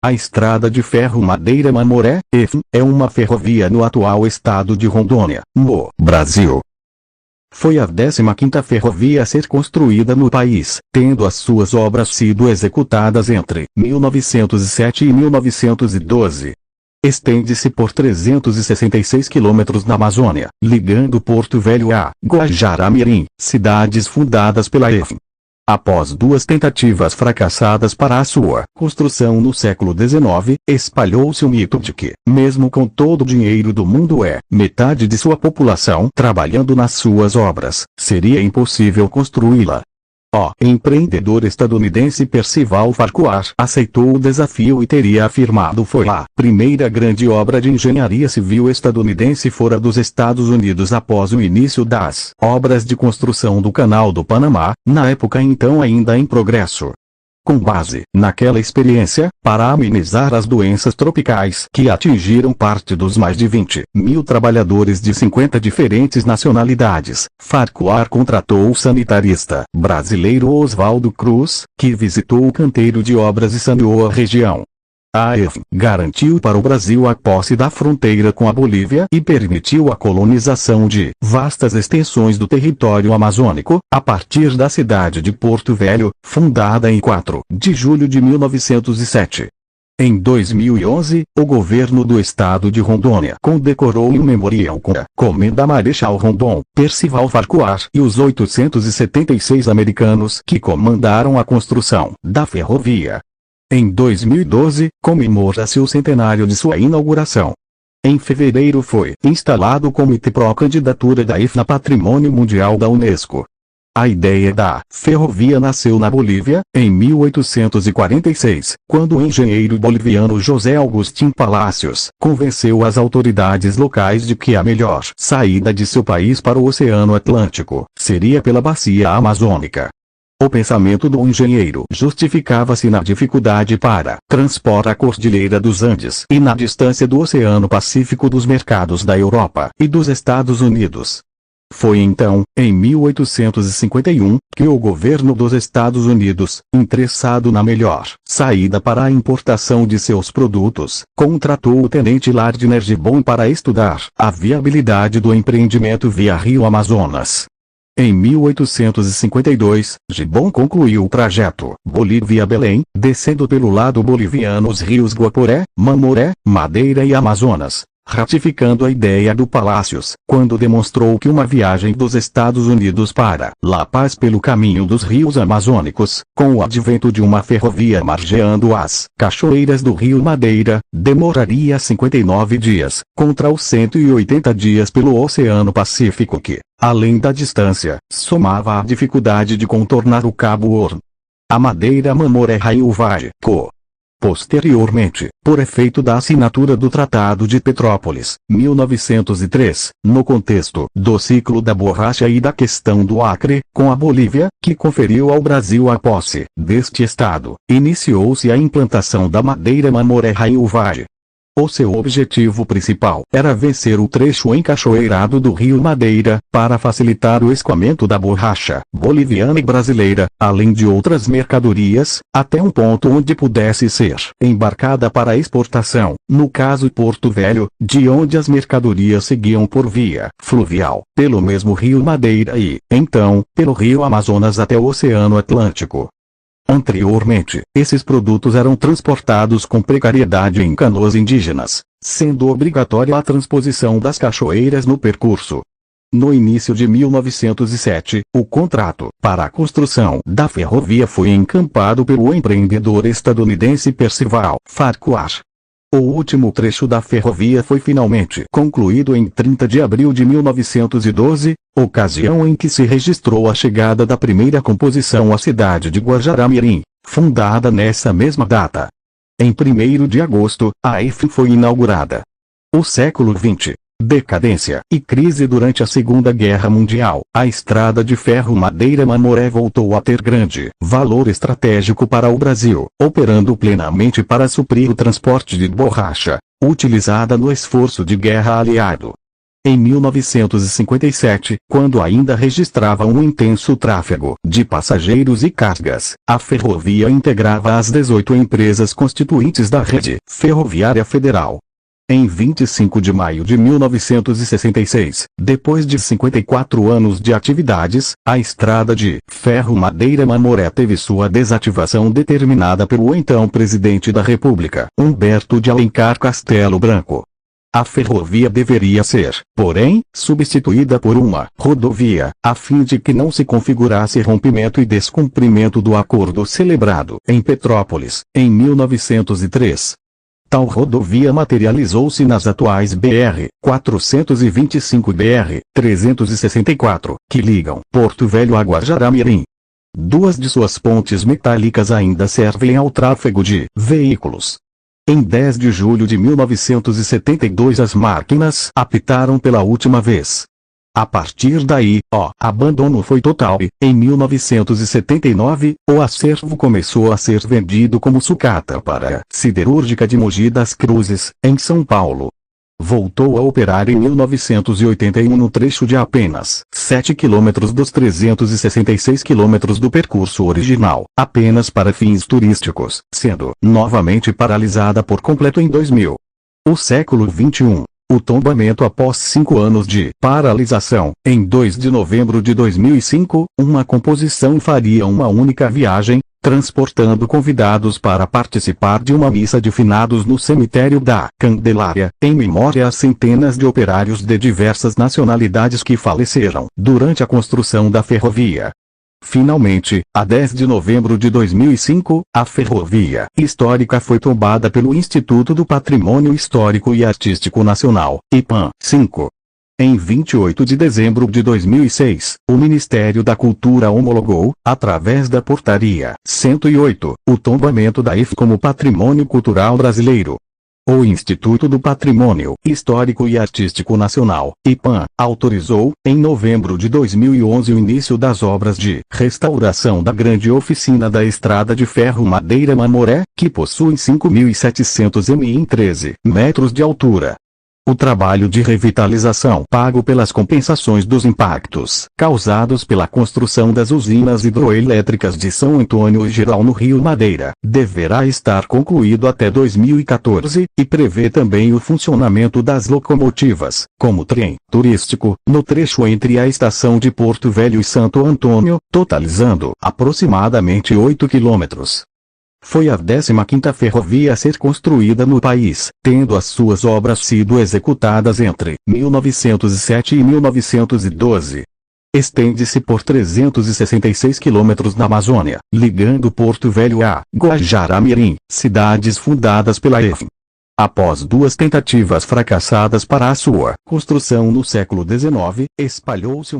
A Estrada de Ferro Madeira Mamoré, EFM, é uma ferrovia no atual estado de Rondônia, no Brasil. Foi a 15ª ferrovia a ser construída no país, tendo as suas obras sido executadas entre 1907 e 1912. Estende-se por 366 quilômetros na Amazônia, ligando Porto Velho a Guajará-Mirim, cidades fundadas pela EFM. Após duas tentativas fracassadas para a sua construção no século XIX, espalhou-se o mito de que, mesmo com todo o dinheiro do mundo metade de sua população trabalhando nas suas obras, seria impossível construí-la. O empreendedor estadunidense Percival Farquhar aceitou o desafio e teria afirmado foi a primeira grande obra de engenharia civil estadunidense fora dos Estados Unidos após o início das obras de construção do Canal do Panamá, na época então ainda em progresso. Com base naquela experiência, para amenizar as doenças tropicais que atingiram parte dos mais de 20.000 trabalhadores de 50 diferentes nacionalidades, Farquhar contratou o sanitarista brasileiro Oswaldo Cruz, que visitou o canteiro de obras e saneou a região. A EFM garantiu para o Brasil a posse da fronteira com a Bolívia e permitiu a colonização de vastas extensões do território amazônico, a partir da cidade de Porto Velho, fundada em 4 de julho de 1907. Em 2011, o governo do estado de Rondônia condecorou um memorial com a Comenda Marechal Rondon, Percival Farquhar e os 876 americanos que comandaram a construção da ferrovia. Em 2012, comemora-se o centenário de sua inauguração. Em fevereiro foi instalado o Comitê Pró-Candidatura da EFM a Patrimônio Mundial da Unesco. A ideia da ferrovia nasceu na Bolívia, em 1846, quando o engenheiro boliviano José Agustín Palacios convenceu as autoridades locais de que a melhor saída de seu país para o Oceano Atlântico seria pela bacia amazônica. O pensamento do engenheiro justificava-se na dificuldade para transportar a Cordilheira dos Andes e na distância do Oceano Pacífico dos mercados da Europa e dos Estados Unidos. Foi então, em 1851, que o governo dos Estados Unidos, interessado na melhor saída para a importação de seus produtos, contratou o tenente Lardner Gibbon para estudar a viabilidade do empreendimento via Rio Amazonas. Em 1852, Gibbon concluiu o trajeto Bolívia-Belém, descendo pelo lado boliviano os rios Guaporé, Mamoré, Madeira e Amazonas, ratificando a ideia do Palacios, quando demonstrou que uma viagem dos Estados Unidos para La Paz pelo caminho dos rios amazônicos, com o advento de uma ferrovia margeando as cachoeiras do rio Madeira, demoraria 59 dias, contra os 180 dias pelo Oceano Pacífico que, além da distância, somava a dificuldade de contornar o Cabo Horn. A Madeira Mamoré Raio Vale, Posteriormente, por efeito da assinatura do Tratado de Petrópolis, 1903, no contexto do ciclo da borracha e da questão do Acre, com a Bolívia, que conferiu ao Brasil a posse deste estado, iniciou-se a implantação da Madeira Mamoré Raio Vale. O seu objetivo principal era vencer o trecho encachoeirado do rio Madeira, para facilitar o escoamento da borracha boliviana e brasileira, além de outras mercadorias, até um ponto onde pudesse ser embarcada para exportação, no caso Porto Velho, de onde as mercadorias seguiam por via fluvial, pelo mesmo rio Madeira e, então, pelo rio Amazonas até o Oceano Atlântico. Anteriormente, esses produtos eram transportados com precariedade em canoas indígenas, sendo obrigatória a transposição das cachoeiras no percurso. No início de 1907, o contrato para a construção da ferrovia foi encampado pelo empreendedor estadunidense Percival Farquhar. O último trecho da ferrovia foi finalmente concluído em 30 de abril de 1912, ocasião em que se registrou a chegada da primeira composição à cidade de Guajará-Mirim, fundada nessa mesma data. Em 1º de agosto, a EFM foi inaugurada. O século XX. Decadência e crise durante a Segunda Guerra Mundial. A Estrada de Ferro Madeira Mamoré voltou a ter grande valor estratégico para o Brasil, operando plenamente para suprir o transporte de borracha, utilizada no esforço de guerra aliado. Em 1957, quando ainda registrava um intenso tráfego de passageiros e cargas, a ferrovia integrava as 18 empresas constituintes da Rede Ferroviária Federal. Em 25 de maio de 1966, depois de 54 anos de atividades, a estrada de ferro Madeira-Mamoré teve sua desativação determinada pelo então presidente da República, Humberto de Alencar Castelo Branco. A ferrovia deveria ser, porém, substituída por uma rodovia, a fim de que não se configurasse rompimento e descumprimento do acordo celebrado em Petrópolis, em 1903. Tal rodovia materializou-se nas atuais BR-425 e BR-364, que ligam Porto Velho a Guajará-Mirim. Duas de suas pontes metálicas ainda servem ao tráfego de veículos. Em 10 de julho de 1972 as máquinas apitaram pela última vez. A partir daí, o abandono foi total e, em 1979, o acervo começou a ser vendido como sucata para a Siderúrgica de Mogi das Cruzes, em São Paulo. Voltou a operar em 1981 no trecho de apenas 7 km dos 366 km do percurso original, apenas para fins turísticos, sendo novamente paralisada por completo em 2000. O século XXI. O tombamento após 5 anos de paralisação. Em 2 de novembro de 2005, uma composição faria uma única viagem, transportando convidados para participar de uma missa de finados no cemitério da Candelária, em memória a centenas de operários de diversas nacionalidades que faleceram durante a construção da ferrovia. Finalmente, a 10 de novembro de 2005, a ferrovia histórica foi tombada pelo Instituto do Patrimônio Histórico e Artístico Nacional, IPAM. 5. Em 28 de dezembro de 2006, o Ministério da Cultura homologou, através da Portaria 108, o tombamento da IF como Patrimônio Cultural Brasileiro. O Instituto do Patrimônio Histórico e Artístico Nacional, IPAM, autorizou, em novembro de 2011 o início das obras de restauração da grande oficina da Estrada de Ferro Madeira-Mamoré, que possui 5.700 m em 13 metros de altura. O trabalho de revitalização pago pelas compensações dos impactos causados pela construção das usinas hidroelétricas de São Antônio e Geral no Rio Madeira deverá estar concluído até 2014, e prevê também o funcionamento das locomotivas, como trem turístico, no trecho entre a estação de Porto Velho e Santo Antônio, totalizando aproximadamente 8 quilômetros. Foi a 15ª ferrovia a ser construída no país, tendo as suas obras sido executadas entre 1907 e 1912. Estende-se por 366 quilômetros na Amazônia, ligando Porto Velho a Guajará-Mirim, cidades fundadas pela EFM. Após 2 tentativas fracassadas para a sua construção no século XIX, espalhou-se